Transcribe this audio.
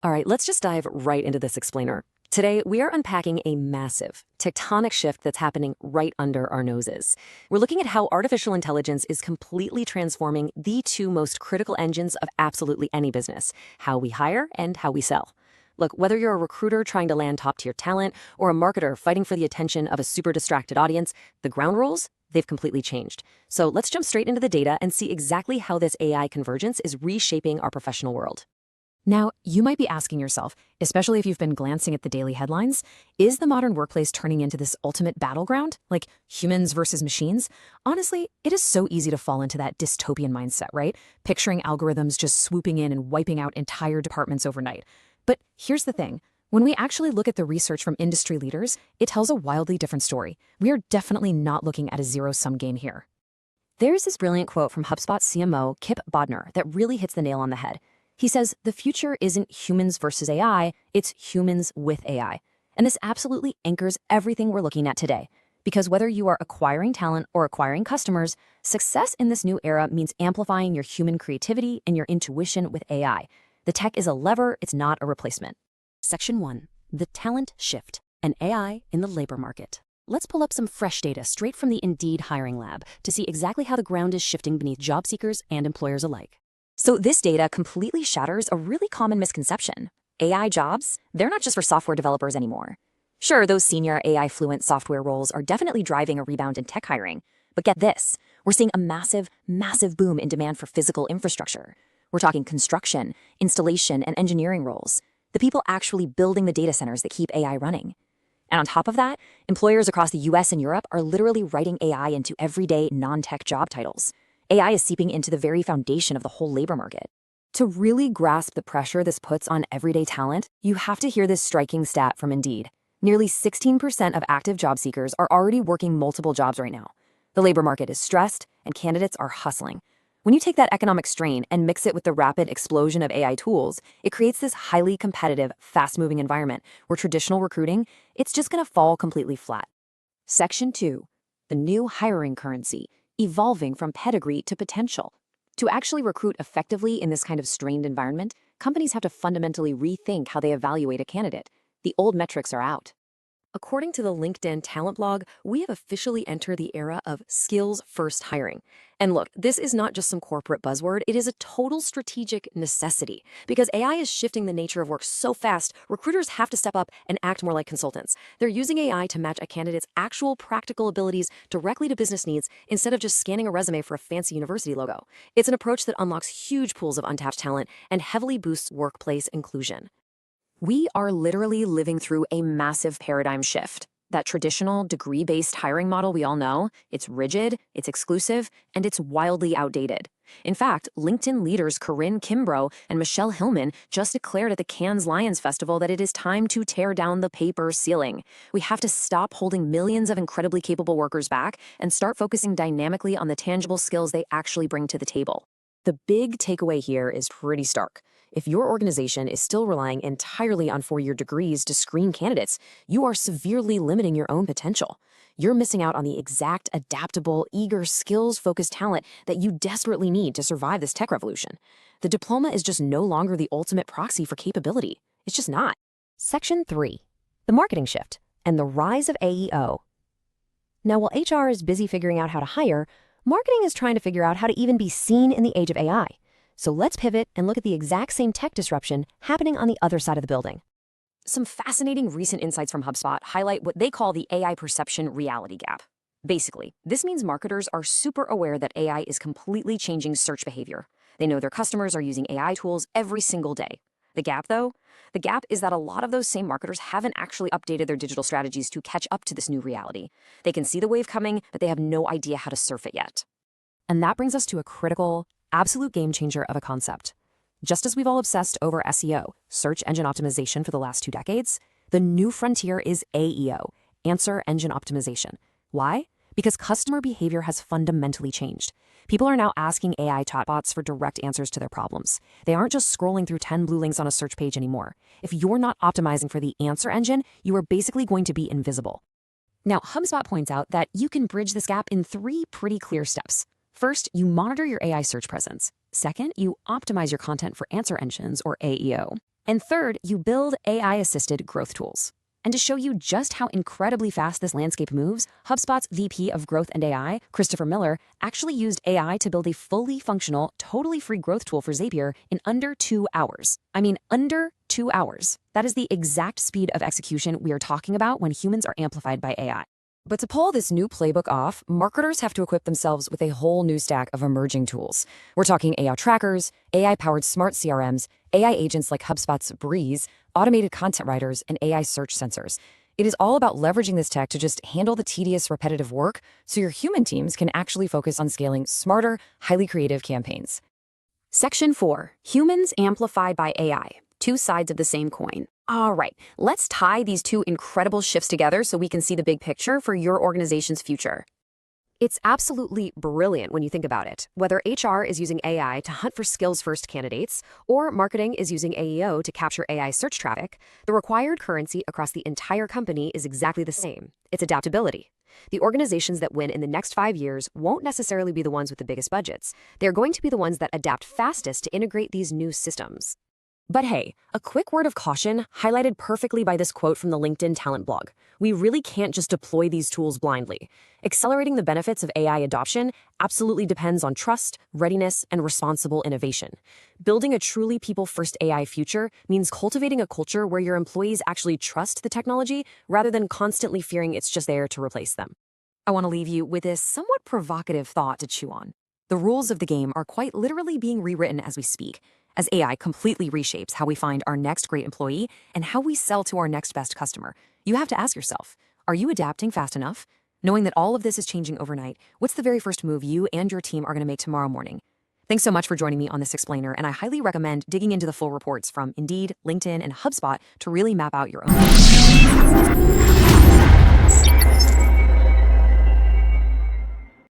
All right, let's just dive right into this explainer. Today, we are unpacking a massive, tectonic shift that's happening right under our noses. We're looking at how artificial intelligence is completely transforming the two most critical engines of absolutely any business: how we hire and how we sell. Look, whether you're a recruiter trying to land top-tier talent or a marketer fighting for the attention of a super distracted audience, the ground rules, they've completely changed. So let's jump straight into the data and see exactly how this AI convergence is reshaping our professional world. Now, you might be asking yourself, especially if you've been glancing at the daily headlines, is the modern workplace turning into this ultimate battleground, like humans versus machines? Honestly, it is so easy to fall into that dystopian mindset, right? Picturing algorithms just swooping in and wiping out entire departments overnight. But here's the thing. When we actually look at the research from industry leaders, it tells a wildly different story. We are definitely not looking at a zero-sum game here. There's this brilliant quote from HubSpot CMO Kip Bodnar that really hits the nail on the head. He says, the future isn't humans versus AI, it's humans with AI. And this absolutely anchors everything we're looking at today. Because whether you are acquiring talent or acquiring customers, success in this new era means amplifying your human creativity and your intuition with AI. The tech is a lever, it's not a replacement. Section 1. The talent shift, and AI in the labor market. Let's pull up some fresh data straight from the Indeed hiring lab to see exactly how the ground is shifting beneath job seekers and employers alike. So this data completely shatters a really common misconception. AI jobs, they're not just for software developers anymore. Sure, those senior AI-fluent software roles are definitely driving a rebound in tech hiring. But get this, we're seeing a massive, massive boom in demand for physical infrastructure. We're talking construction, installation, and engineering roles. The people actually building the data centers that keep AI running. And on top of that, employers across the US and Europe are literally writing AI into everyday non-tech job titles. AI is seeping into the very foundation of the whole labor market. To really grasp the pressure this puts on everyday talent, you have to hear this striking stat from Indeed. Nearly 16% of active job seekers are already working multiple jobs right now. The labor market is stressed, and candidates are hustling. When you take that economic strain and mix it with the rapid explosion of AI tools, it creates this highly competitive, fast-moving environment where traditional recruiting, it's just going to fall completely flat. Section 2. The new hiring currency, evolving from pedigree to potential. To actually recruit effectively in this kind of strained environment, companies have to fundamentally rethink how they evaluate a candidate. The old metrics are out. According to the LinkedIn talent blog, we have officially entered the era of skills-first hiring. And look, this is not just some corporate buzzword, it is a total strategic necessity. Because AI is shifting the nature of work so fast, recruiters have to step up and act more like consultants. They're using AI to match a candidate's actual practical abilities directly to business needs instead of just scanning a resume for a fancy university logo. It's an approach that unlocks huge pools of untapped talent and heavily boosts workplace inclusion. We are literally living through a massive paradigm shift. That traditional degree-based hiring model we all know, it's rigid, it's exclusive, and it's wildly outdated. In fact, LinkedIn leaders Corinne Kimbrough and Michelle Hillman just declared at the Cannes Lions Festival that it is time to tear down the paper ceiling. We have to stop holding millions of incredibly capable workers back and start focusing dynamically on the tangible skills they actually bring to the table. The big takeaway here is pretty stark. If your organization is still relying entirely on four-year degrees to screen candidates, you are severely limiting your own potential. You're missing out on the exact, adaptable, eager, skills-focused talent that you desperately need to survive this tech revolution. The diploma is just no longer the ultimate proxy for capability. It's just not. Section 3. The marketing shift and the rise of AEO. Now, while HR is busy figuring out how to hire, marketing is trying to figure out how to even be seen in the age of AI. So let's pivot and look at the exact same tech disruption happening on the other side of the building. Some fascinating recent insights from HubSpot highlight what they call the AI perception reality gap. Basically, this means marketers are super aware that AI is completely changing search behavior. They know their customers are using AI tools every single day. The gap, though? The gap is that a lot of those same marketers haven't actually updated their digital strategies to catch up to this new reality. They can see the wave coming, but they have no idea how to surf it yet. And that brings us to a critical, absolute game changer of a concept. Just as we've all obsessed over SEO, search engine optimization, for the last 2 decades, the new frontier is AEO, answer engine optimization. Why? Because customer behavior has fundamentally changed. People are now asking AI chatbots for direct answers to their problems. They aren't just scrolling through 10 blue links on a search page anymore. If you're not optimizing for the answer engine, you are basically going to be invisible. Now, HubSpot points out that you can bridge this gap in 3 pretty clear steps. First, you monitor your AI search presence. Second, you optimize your content for answer engines, or AEO. And third, you build AI-assisted growth tools. And to show you just how incredibly fast this landscape moves, HubSpot's VP of Growth and AI, Christopher Miller, actually used AI to build a fully functional, totally free growth tool for Zapier in under 2 hours. I mean, under 2 hours. That is the exact speed of execution we are talking about when humans are amplified by AI. But to pull this new playbook off, marketers have to equip themselves with a whole new stack of emerging tools. We're talking AI trackers, AI-powered smart CRMs, AI agents like HubSpot's Breeze, automated content writers, and AI search sensors. It is all about leveraging this tech to just handle the tedious, repetitive work so your human teams can actually focus on scaling smarter, highly creative campaigns. Section 4. Humans amplified by AI. Two sides of the same coin. All right, let's tie these two incredible shifts together so we can see the big picture for your organization's future. It's absolutely brilliant when you think about it. Whether HR is using AI to hunt for skills-first candidates, or marketing is using AEO to capture AI search traffic, the required currency across the entire company is exactly the same. It's adaptability. The organizations that win in the next 5 years won't necessarily be the ones with the biggest budgets. They're going to be the ones that adapt fastest to integrate these new systems. But hey, a quick word of caution highlighted perfectly by this quote from the LinkedIn talent blog. We really can't just deploy these tools blindly. Accelerating the benefits of AI adoption absolutely depends on trust, readiness, and responsible innovation. Building a truly people-first AI future means cultivating a culture where your employees actually trust the technology rather than constantly fearing it's just there to replace them. I want to leave you with this somewhat provocative thought to chew on. The rules of the game are quite literally being rewritten as we speak, as AI completely reshapes how we find our next great employee and how we sell to our next best customer. You have to ask yourself, are you adapting fast enough? Knowing that all of this is changing overnight, what's the very first move you and your team are going to make tomorrow morning? Thanks so much for joining me on this explainer, and I highly recommend digging into the full reports from Indeed, LinkedIn, and HubSpot to really map out your own.